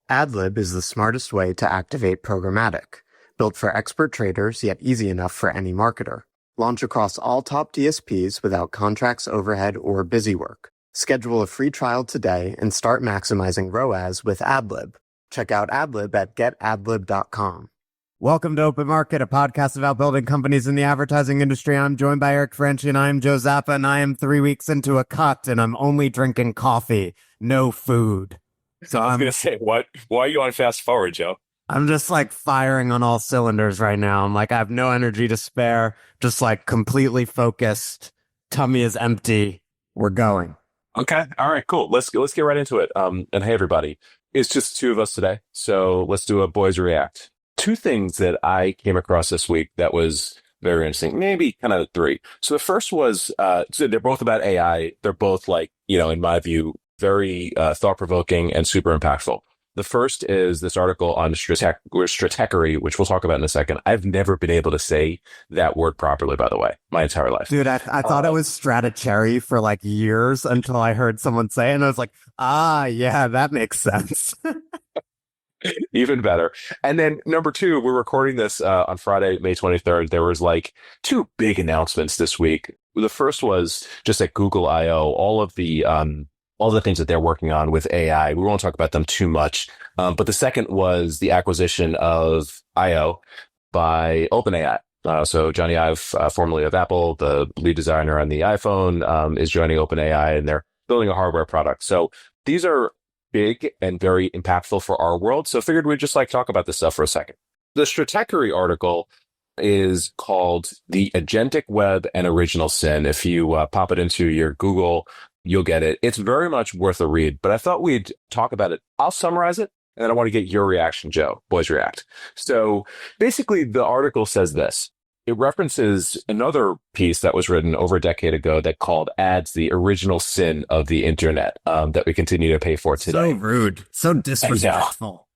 AdLib is the smartest way to activate programmatic, built for expert traders yet easy enough for any marketer. Launch across all top DSPs without contracts, overhead, or busy work. Schedule a free trial today and start maximizing ROAS with AdLib. Check out AdLib at getadlib.com. Welcome to Open Market, a podcast about building companies in the advertising industry. I'm joined by Eric Franchi, and I am Joe Zappa, and I am 3 weeks into a cut, and I'm only drinking coffee, no food. So I was going to say, why are you on fast forward, Joe? I'm just like firing on all cylinders right now. I'm like, I have no energy to spare, just like completely focused. Tummy is empty. We're going. Okay. All right, cool. Let's get right into it. And hey, everybody, it's just two of us today. So let's do a boys react. Two things that I came across this week that was very interesting, maybe kind of three. So the first was, so they're both about AI. They're both like, in my view, very thought-provoking and super impactful. The first is this article on stratechery, which we'll talk about in a second. I've never been able to say that word properly, by the way, my entire life. Dude, I thought it was stratechery for like years until I heard someone say it, and I was like, yeah, that makes sense. Even better. And then number two, we're recording this on Friday, May 23rd. There was like two big announcements this week. The first was just at Google I/O, all the things that they're working on with AI. We won't talk about them too much. But the second was the acquisition of I/O by OpenAI. So Johnny Ive, formerly of Apple, the lead designer on the iPhone, is joining OpenAI, and they're building a hardware product. So these are big and very impactful for our world. So I figured we'd just like talk about this stuff for a second. The stratechery article is called The Agentic Web and Original Sin. If you pop it into your Google, you'll get it. It's very much worth a read, but I thought we'd talk about it. I'll summarize it, and then I want to get your reaction, Joe. Boys react. So basically, the article says this. It references another piece that was written over a decade ago that called ads the original sin of the internet that we continue to pay for today. So rude. So disrespectful.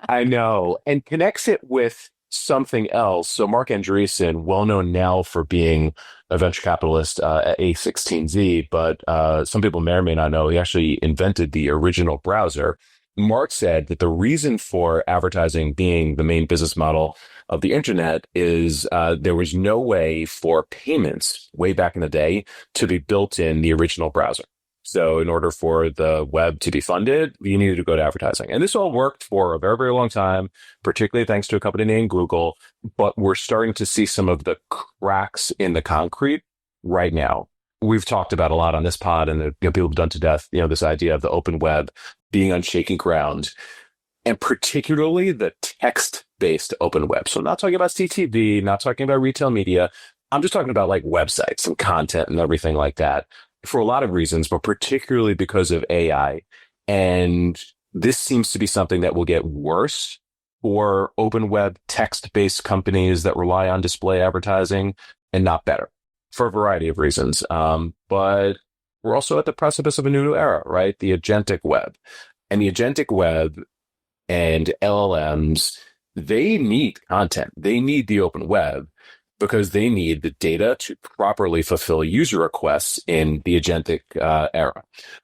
I know. And connects it with something else. So Mark Andreessen, well known now for being a venture capitalist at A16Z, but some people may or may not know, he actually invented the original browser. Mark said that the reason for advertising being the main business model of the internet is there was no way for payments way back in the day to be built in the original browser. So in order for the web to be funded, you needed to go to advertising. And this all worked for a very, very long time, particularly thanks to a company named Google. But we're starting to see some of the cracks in the concrete right now. We've talked about a lot on this pod, and people have done to death, this idea of the open web being on shaky ground, and particularly the text-based open web. So I'm not talking about CTV, not talking about retail media. I'm just talking about like websites and content and everything like that for a lot of reasons, but particularly because of AI. And this seems to be something that will get worse for open web text-based companies that rely on display advertising, and not better for a variety of reasons. But we're also at the precipice of a new era, right? The agentic web. And the agentic web and LLMs, they need content. They need the open web because they need the data to properly fulfill user requests in the agentic era.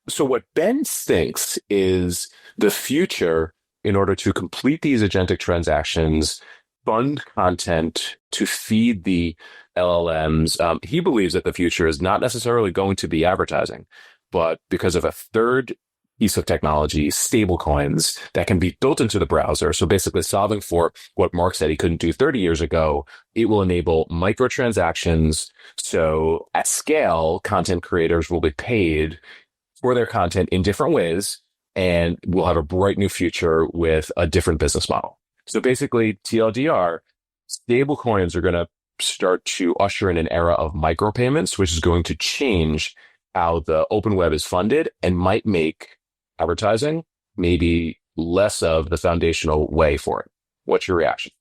So what Ben thinks is the future, in order to complete these agentic transactions, fund content to feed the LLMs, he believes that the future is not necessarily going to be advertising, but because of a third piece of technology, stablecoins, that can be built into the browser. So basically solving for what Mark said he couldn't do 30 years ago, it will enable microtransactions. So at scale, content creators will be paid for their content in different ways, and we'll have a bright new future with a different business model. So basically, TLDR, stablecoins are going to start to usher in an era of micropayments, which is going to change how the open web is funded and might make advertising maybe less of the foundational way for it. What's your reaction?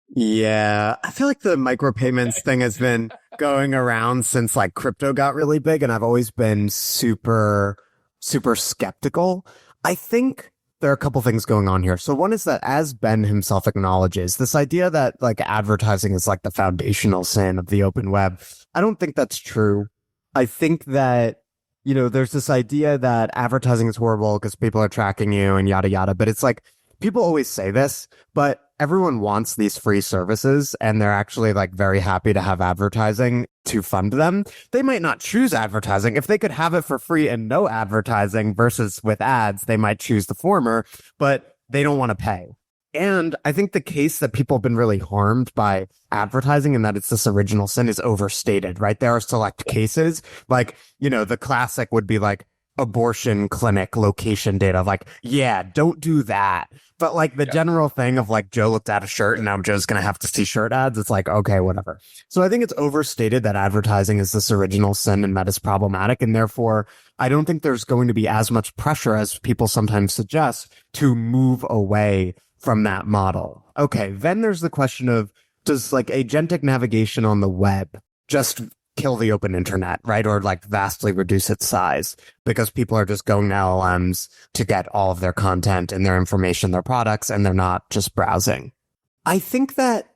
Yeah, I feel like the micropayments thing has been going around since like crypto got really big, and I've always been super skeptical. I think there are a couple things going on here. So one is that, as Ben himself acknowledges, this idea that like advertising is like the foundational sin of the open web, I don't think that's true. I think that there's this idea that advertising is horrible because people are tracking you and yada yada. But it's like people always say this, but everyone wants these free services and they're actually like very happy to have advertising to fund them. They might not choose advertising. If they could have it for free and no advertising versus with ads, they might choose the former, but they don't want to pay. And I think the case that people have been really harmed by advertising and that it's this original sin is overstated, right? There are select cases, like, the classic would be like abortion clinic location data, like, yeah, don't do that. But like the general thing of like Joe looked at a shirt and now Joe's going to have to see shirt ads. It's like, okay, whatever. So I think it's overstated that advertising is this original sin and that is problematic. And therefore, I don't think there's going to be as much pressure as people sometimes suggest to move away from that model. Okay, then there's the question of, does like agentic navigation on the web just kill the open internet, right? Or like vastly reduce its size because people are just going to LLMs to get all of their content and their information, their products, and they're not just browsing. I think that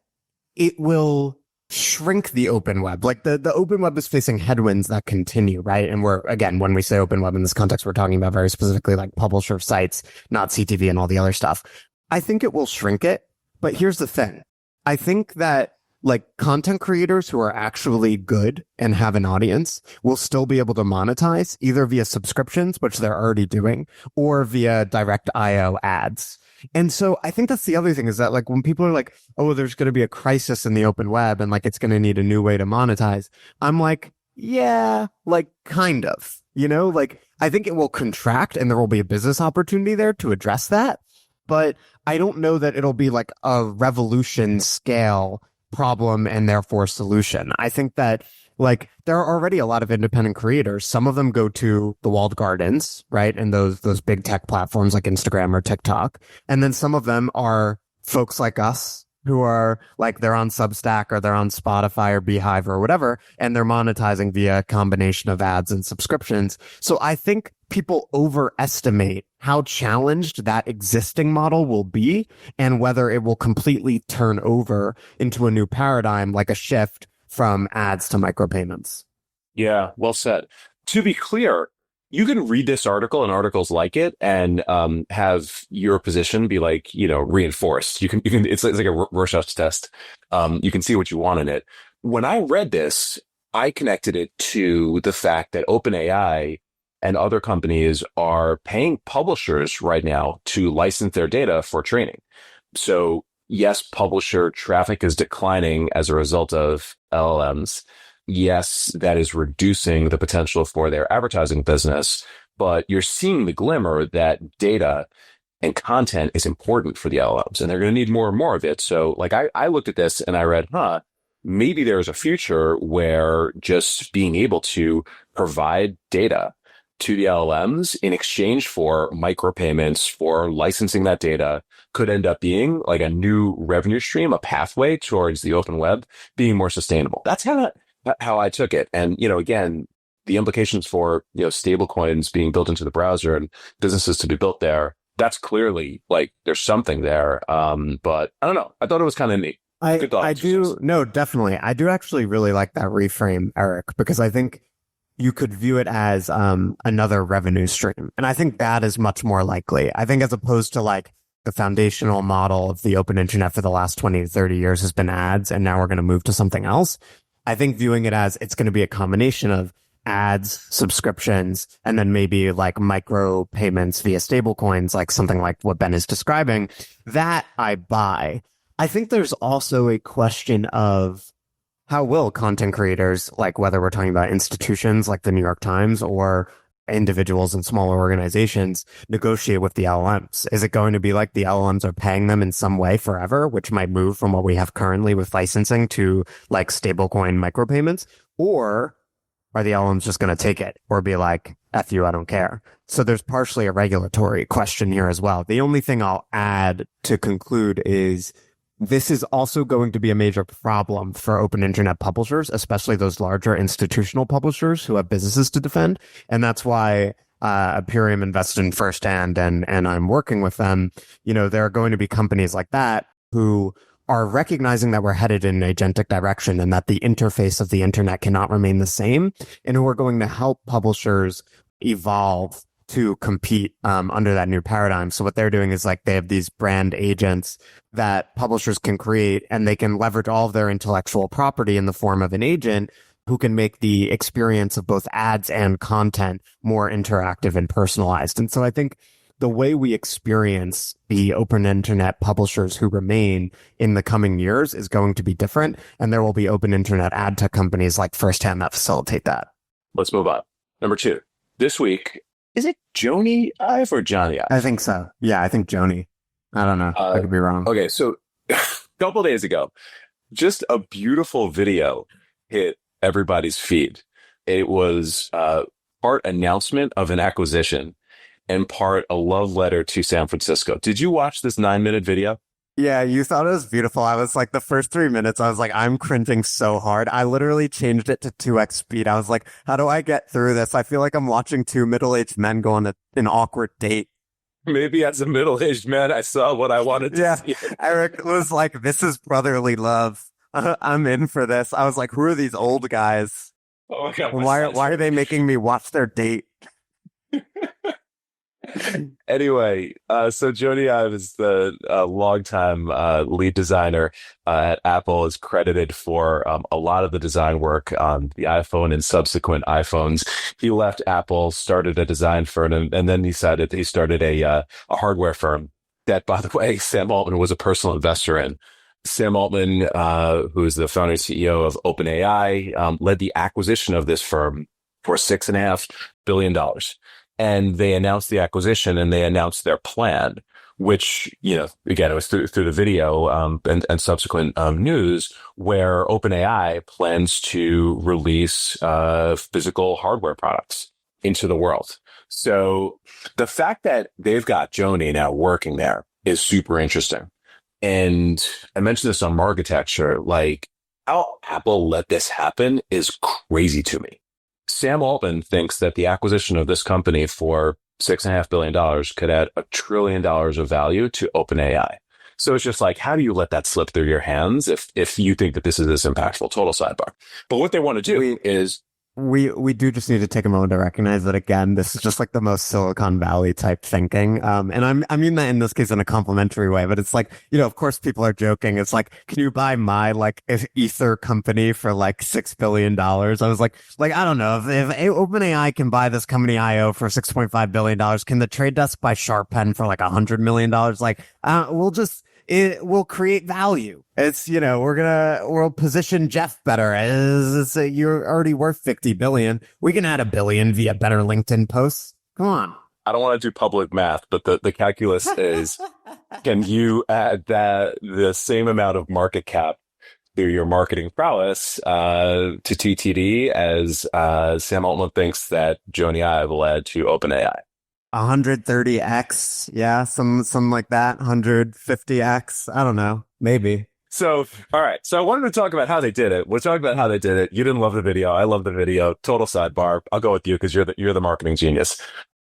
it will shrink the open web. Like the open web is facing headwinds that continue, right? And again, when we say open web in this context, we're talking about very specifically like publisher sites, not CTV and all the other stuff. I think it will shrink it, but here's the thing. I think that like content creators who are actually good and have an audience will still be able to monetize either via subscriptions, which they're already doing, or via direct IO ads. And so I think that's the other thing is that like when people are like, oh, there's going to be a crisis in the open web and like it's going to need a new way to monetize. I'm like, yeah, like kind of, like I think it will contract and there will be a business opportunity there to address that. But I don't know that it'll be like a revolution scale problem and therefore solution. I think that like there are already a lot of independent creators. Some of them go to the walled gardens, right? And those big tech platforms like Instagram or TikTok. And then some of them are folks like us who are like they're on Substack or they're on Spotify or Beehive or whatever, and they're monetizing via a combination of ads and subscriptions. So I think people overestimate how challenged that existing model will be and whether it will completely turn over into a new paradigm, like a shift from ads to micropayments. Yeah, well said. To be clear, you can read this article and articles like it and have your position be like, reinforced. You can it's like a Rorschach test. You can see what you want in it. When I read this, I connected it to the fact that OpenAI and other companies are paying publishers right now to license their data for training. So yes, publisher traffic is declining as a result of LLMs. Yes, that is reducing the potential for their advertising business, but you're seeing the glimmer that data and content is important for the LLMs, and they're going to need more and more of it. So like I looked at this and I read, maybe there's a future where just being able to provide data to the LLMs in exchange for micropayments for licensing that data could end up being like a new revenue stream, a pathway towards the open web being more sustainable. That's how I took it. And, again, the implications for, stable coins being built into the browser and businesses to be built there, that's clearly like there's something there. But I don't know. I thought it was kind of neat. Good thought. I do. No, definitely. I do actually really like that reframe, Eric, because I think you could view it as another revenue stream. And I think that is much more likely. I think as opposed to like the foundational model of the open internet for the last 20 to 30 years has been ads, and now we're going to move to something else. I think viewing it as it's going to be a combination of ads, subscriptions, and then maybe like micro payments via stablecoins, like something like what Ben is describing, that I buy. I think there's also a question of how will content creators, like whether we're talking about institutions like the New York Times or individuals and smaller organizations, negotiate with the LLMs? Is it going to be like the LLMs are paying them in some way forever, which might move from what we have currently with licensing to like stablecoin micropayments? Or are the LLMs just going to take it or be like, F you, I don't care? So there's partially a regulatory question here as well. The only thing I'll add to conclude is this is also going to be a major problem for open internet publishers, especially those larger institutional publishers who have businesses to defend. And that's why Imperium invested in Firsthand and I'm working with them. There are going to be companies like that who are recognizing that we're headed in an agentic direction and that the interface of the internet cannot remain the same, and who are going to help publishers evolve to compete under that new paradigm. So what they're doing is like they have these brand agents that publishers can create, and they can leverage all of their intellectual property in the form of an agent who can make the experience of both ads and content more interactive and personalized. And so I think the way we experience the open internet publishers who remain in the coming years is going to be different. And there will be open internet ad tech companies like Firsthand that facilitate that. Let's move on. Number 2. This week, is it Joni Ive or Johnny Ive? I think so. Yeah, I think Joni. I don't know. I could be wrong. Okay, so a couple of days ago, just a beautiful video hit everybody's feed. It was part announcement of an acquisition and part a love letter to San Francisco. Did you watch this 9-minute video? Yeah, you thought it was beautiful. I was like, the first 3 minutes, I was like, I'm cringing so hard. I literally changed it to 2x speed. I was like, how do I get through this? I feel like I'm watching two middle-aged men go on an awkward date. Maybe as a middle-aged man, I saw what I wanted to see. Eric was like, this is brotherly love. I'm in for this. I was like, who are these old guys? Oh my God. Why are they making me watch their date? Anyway, so Joni Ive is the longtime lead designer at Apple, is credited for a lot of the design work on the iPhone and subsequent iPhones. He left Apple, started a design firm, and then he started a hardware firm that, by the way, Sam Altman was a personal investor in. Sam Altman, who is the founder and CEO of OpenAI, led the acquisition of this firm for $6.5 billion. And they announced the acquisition, and they announced their plan, which, again, it was through the video and subsequent news, where OpenAI plans to release physical hardware products into the world. So the fact that they've got Joni now working there is super interesting. And I mentioned this on Marketecture, like how Apple let this happen is crazy to me. Sam Altman thinks that the acquisition of this company for $6.5 billion could add $1 trillion of value to OpenAI. So it's just like, how do you let that slip through your hands if you think that this is this impactful? Total sidebar. But what they want to do is... We do just need to take a moment to recognize that, again, this is just like the most Silicon Valley type thinking. And I mean that in this case in a complimentary way, but it's like, of course people are joking. It's like, can you buy my Ether company for like $6 billion? I was like, I don't know if OpenAI can buy this company IO for $6.5 billion, can the Trade Desk buy SharpPen for like $100 million? It will create value. It's, we'll position Jeff better as you're already worth 50 billion. We can add $1 billion via better LinkedIn posts. Come on. I don't want to do public math, but the calculus is, can you add the same amount of market cap through your marketing prowess to TTD as Sam Altman thinks that Joni Ive will add to OpenAI? 130x, yeah, some like that, 150x. I don't know, maybe. So, all right. So I wanted to talk about how they did it. We'll talk about how they did it. You didn't love the video. I love the video. Total sidebar. I'll go with you because you're the marketing genius.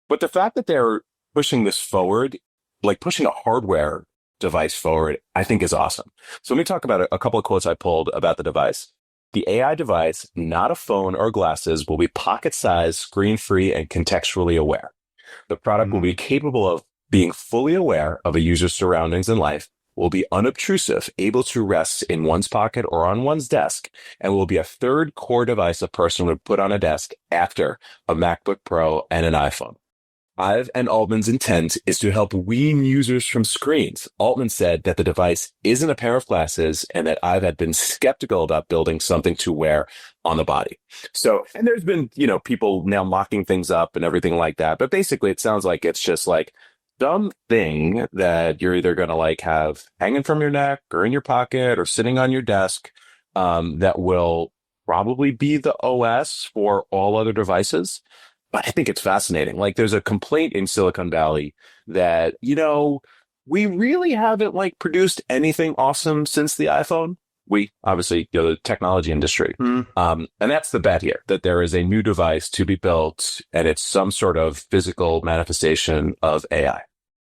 But the fact that they're pushing this forward, like pushing a hardware device forward, I think is awesome. So let me talk about a couple of quotes I pulled about the device. The AI device, not a phone or glasses, will be pocket-sized, screen-free, and contextually aware. The product will be capable of being fully aware of a user's surroundings and life, will be unobtrusive, able to rest in one's pocket or on one's desk, and will be a third core device a person would put on a desk after a MacBook Pro and an iPhone. Ive and Altman's intent is to help wean users from screens. Altman said that the device isn't a pair of glasses and that Ive had been skeptical about building something to wear on the body. So, and there's been, people now mocking things up and everything like that. But basically, it sounds like it's just like some thing that you're either going to have hanging from your neck or in your pocket or sitting on your desk that will probably be the OS for all other devices. But I think it's fascinating. There's a complaint in Silicon Valley that, we really haven't produced anything awesome since the iPhone. We obviously, the technology industry. And that's the bet here, that there is a new device to be built and it's some sort of physical manifestation of AI.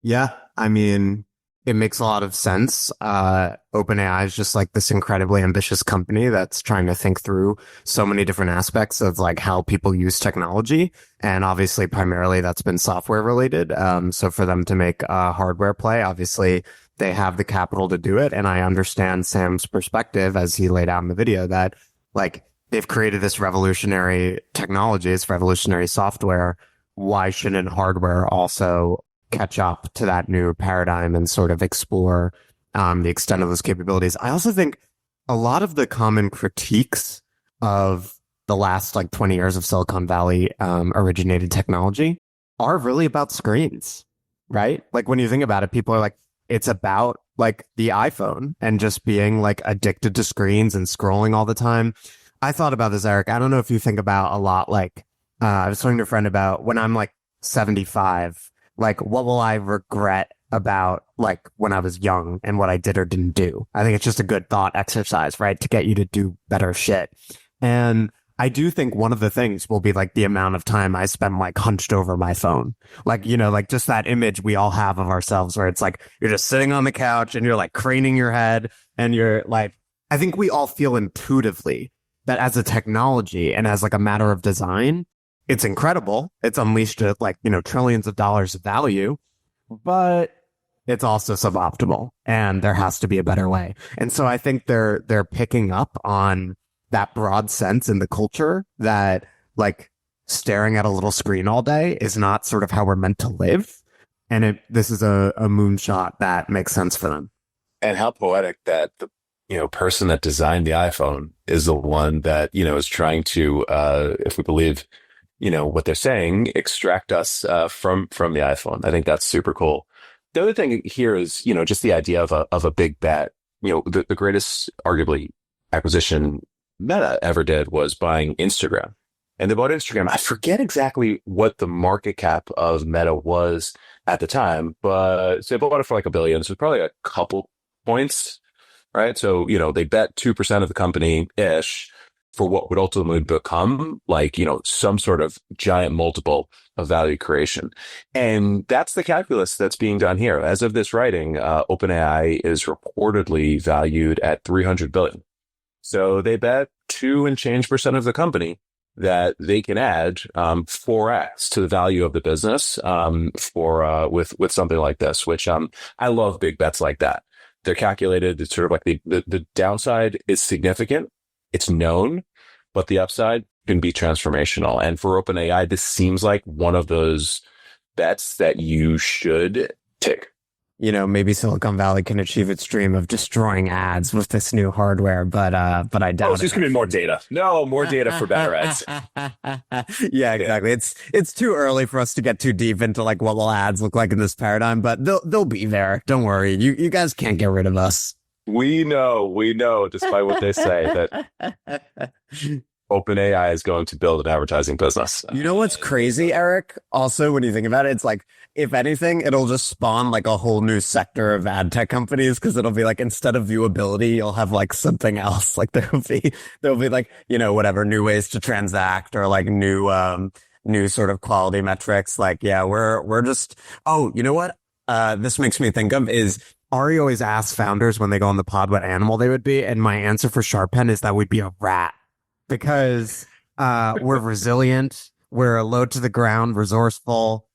Yeah. I mean, It makes a lot of sense. OpenAI is just like this incredibly ambitious company that's trying to think through so many different aspects of like how people use technology. And obviously, primarily that's been software related. So for them to make a hardware play, obviously they have the capital to do it. And I understand Sam's perspective as he laid out in the video that like they've created this revolutionary technology, this revolutionary software. Why shouldn't hardware also catch up to that new paradigm and sort of explore the extent of those capabilities? I also think a lot of the common critiques of the last like 20 years of Silicon Valley originated technology are really about screens, right? Like when you think about it, people are like, it's about like the iPhone and just being like addicted to screens and scrolling all the time. I thought about this, Eric. I don't know if you think about a lot like I was talking to a friend about when I'm like 75, like what will I regret about like when I was young and what I did or didn't do? I think it's just a good thought exercise, right? To get you to do better shit. And I do think one of the things will be like the amount of time I spend like hunched over my phone. Like, you know, like just that image we all have of ourselves where it's like you're just sitting on the couch and you're like craning your head and you're like, I think we all feel intuitively that as a technology and as like a matter of design, it's incredible. It's unleashed like, you know, trillions of dollars of value, but it's also suboptimal and there has to be a better way. And so I think they're picking up on that broad sense in the culture that like staring at a little screen all day is not sort of how we're meant to live. And this is a moonshot that makes sense for them. And how poetic that the person that designed the iPhone is the one that is trying to, if we believe what they're saying, extract us from the iPhone. I think that's super cool. The other thing here is just the idea of a big bet. The greatest arguably acquisition Meta ever did was buying Instagram. And they bought Instagram. I forget exactly what the market cap of Meta was at the time, but so they bought it for like $1 billion. So probably a couple points, right? So, they bet 2% of the company ish for what would ultimately become like, some sort of giant multiple of value creation. And that's the calculus that's being done here. As of this writing, OpenAI is reportedly valued at 300 billion. So they bet 2 and change% of the company that they can add 4x to the value of the business with something like this, which I love big bets like that. They're calculated. It's sort of like the downside is significant. It's known, but the upside can be transformational. And for OpenAI, this seems like one of those bets that you should take. Maybe Silicon Valley can achieve its dream of destroying ads with this new hardware, but I doubt it's just going to be more data. No, more data for better ads. Yeah, exactly. It's too early for us to get too deep into like what will ads look like in this paradigm, but they'll be there. Don't worry. You guys can't get rid of us. We know, despite what they say, that OpenAI is going to build an advertising business. You know what's crazy, Eric? Also, when you think about it, it's like, if anything, it'll just spawn like a whole new sector of ad tech companies because it'll be like, instead of viewability, you'll have like something else. Like there'll be like, whatever, new ways to transact or like new sort of quality metrics. Like, yeah, we're just, oh, you know what? This makes me think of is Ari always asks founders when they go on the pod what animal they would be. And my answer for Sharpen is that we'd be a rat because we're resilient. We're low to the ground, resourceful.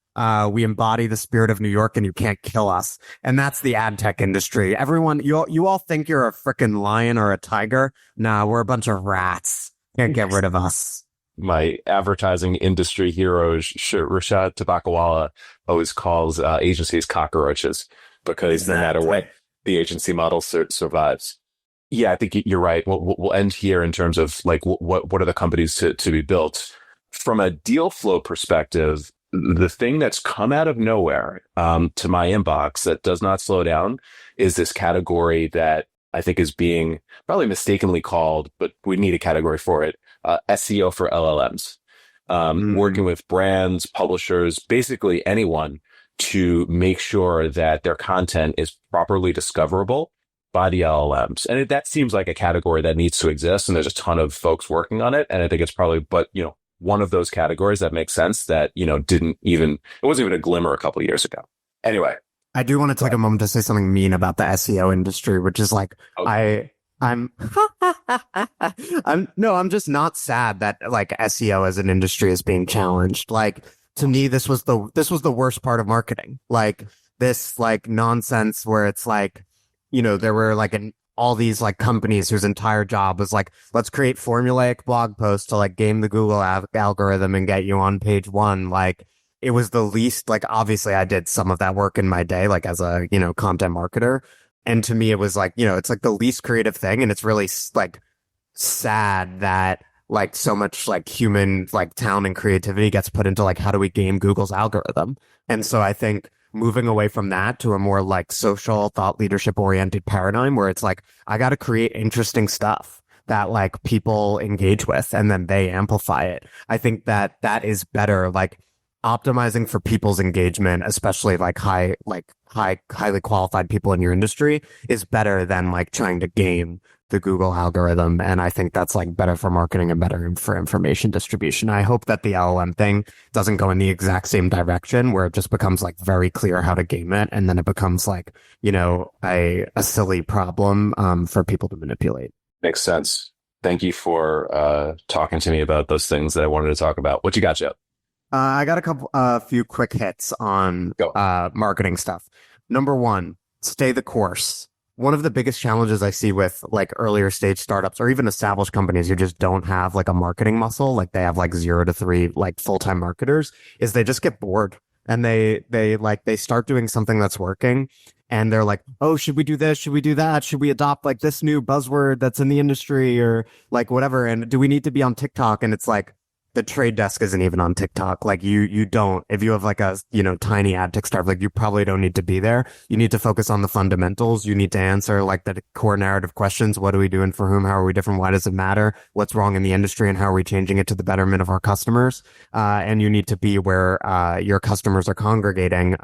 We embody the spirit of New York and you can't kill us. And that's the ad tech industry. Everyone, you all think you're a freaking lion or a tiger. Nah, we're a bunch of rats. Can't get rid of us. My advertising industry hero, Rashad Tabakawala, always calls agencies cockroaches because no matter what, the agency model survives. Yeah, I think you're right. We'll end here in terms of like what are the companies to be built. From a deal flow perspective, the thing that's come out of nowhere to my inbox that does not slow down is this category that I think is being probably mistakenly called, but we need a category for it, SEO for LLMs. Working with brands, publishers, basically anyone to make sure that their content is properly discoverable by the LLMs. And that seems like a category that needs to exist. And there's a ton of folks working on it. And I think it's probably, one of those categories that makes sense that, it wasn't even a glimmer a couple of years ago. Anyway. I do want to take a moment to say something mean about the SEO industry, which is like, Okay. I'm, I'm just not sad that like SEO as an industry is being challenged. Like to me, this was the worst part of marketing. Like this like nonsense where it's like, there were like all these like companies whose entire job was like, let's create formulaic blog posts to like game the Google algorithm and get you on page one. Like it was the least, like, obviously I did some of that work in my day, like as a, content marketer. And to me, it was like, it's like the least creative thing. And it's really like sad that like so much like human like talent and creativity gets put into like, how do we game Google's algorithm? And so I think moving away from that to a more like social thought leadership oriented paradigm where it's like, I got to create interesting stuff that like people engage with and then they amplify it. I think that that is better. Like optimizing for people's engagement, especially like highly qualified people in your industry is better than like trying to game the Google algorithm. And I think that's like better for marketing and better for information distribution. I hope that the LLM thing doesn't go in the exact same direction where it just becomes like very clear how to game it. And then it becomes like, a silly problem, for people to manipulate. Makes sense. Thank you for talking to me about those things that I wanted to talk about. What you got, Joe? I got a few quick hits on Go. marketing stuff. Number one, stay the course. One of the biggest challenges I see with like earlier stage startups or even established companies who just don't have like a marketing muscle, like they have like 0 to 3 like full-time marketers, is they just get bored and they start doing something that's working and they're like, oh, should we do this? Should we do that? Should we adopt like this new buzzword that's in the industry or like whatever? And do we need to be on TikTok? And it's like, the trade desk isn't even on TikTok. Like you don't, if you have like a, tiny ad tech startup, like you probably don't need to be there. You need to focus on the fundamentals. You need to answer like the core narrative questions. What are we doing for whom? How are we different? Why does it matter? What's wrong in the industry and how are we changing it to the betterment of our customers? And you need to be where, your customers are congregating,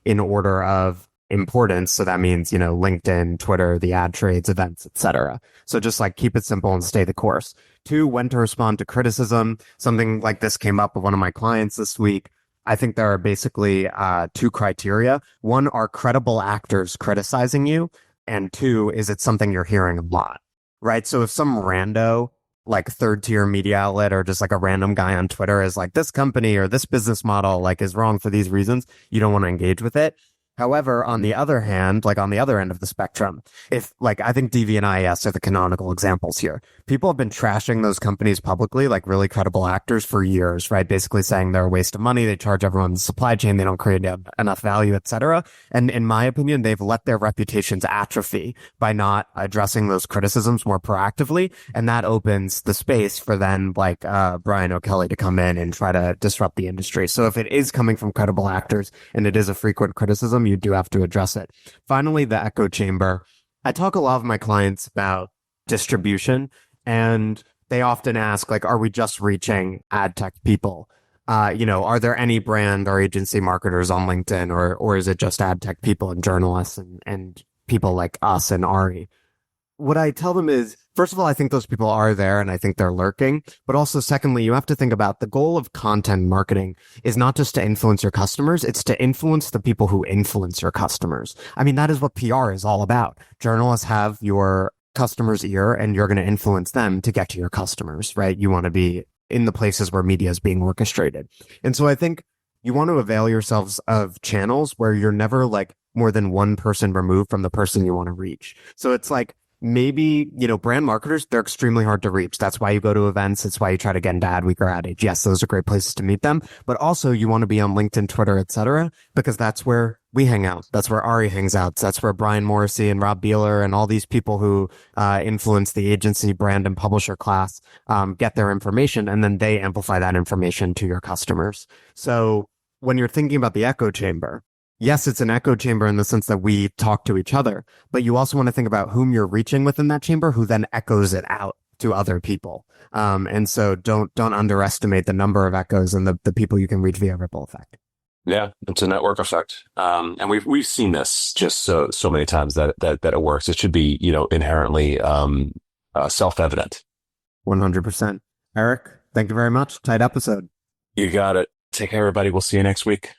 in order of importance. So that means, LinkedIn, Twitter, the ad trades, events, etc. So just like keep it simple and stay the course. 2, when to respond to criticism. Something like this came up with one of my clients this week. I think there are basically 2 criteria. 1, are credible actors criticizing you? And 2, is it something you're hearing a lot? Right? So if some rando, like third tier media outlet or just like a random guy on Twitter is like, this company or this business model like is wrong for these reasons, you don't want to engage with it. However, on the other hand, like on the other end of the spectrum, if like I think DV and IAS are the canonical examples here. People have been trashing those companies publicly, like really credible actors for years, right? Basically saying they're a waste of money. They charge everyone in the supply chain. They don't create enough value, etc. And in my opinion, they've let their reputations atrophy by not addressing those criticisms more proactively. And that opens the space for then like Brian O'Kelly to come in and try to disrupt the industry. So if it is coming from credible actors and it is a frequent criticism, you do have to address it. Finally, the echo chamber. I talk a lot of my clients about distribution and they often ask like, are we just reaching ad tech people? Are there any brand or agency marketers on LinkedIn or is it just ad tech people and journalists and people like us and Ari? What I tell them is, first of all, I think those people are there and I think they're lurking. But also, secondly, you have to think about the goal of content marketing is not just to influence your customers. It's to influence the people who influence your customers. I mean, that is what PR is all about. Journalists have your customer's ear and you're going to influence them to get to your customers, right? You want to be in the places where media is being orchestrated. And so I think you want to avail yourselves of channels where you're never like more than one person removed from the person you want to reach. So it's like, maybe, brand marketers, they're extremely hard to reach. That's why you go to events. It's why you try to get into Ad Week or Ad Age. Yes, those are great places to meet them. But also you want to be on LinkedIn, Twitter, etc., because that's where we hang out. That's where Ari hangs out. That's where Brian Morrissey and Rob Beeler and all these people who influence the agency, brand, and publisher class get their information, and then they amplify that information to your customers. So when you're thinking about the echo chamber, yes, it's an echo chamber in the sense that we talk to each other, but you also want to think about whom you're reaching within that chamber, who then echoes it out to other people. And so don't underestimate the number of echoes and the people you can reach via ripple effect. Yeah, it's a network effect. And we've seen this just so many times that it works. It should be, inherently self-evident. 100%. Eric, thank you very much. Tight episode. You got it. Take care, everybody. We'll see you next week.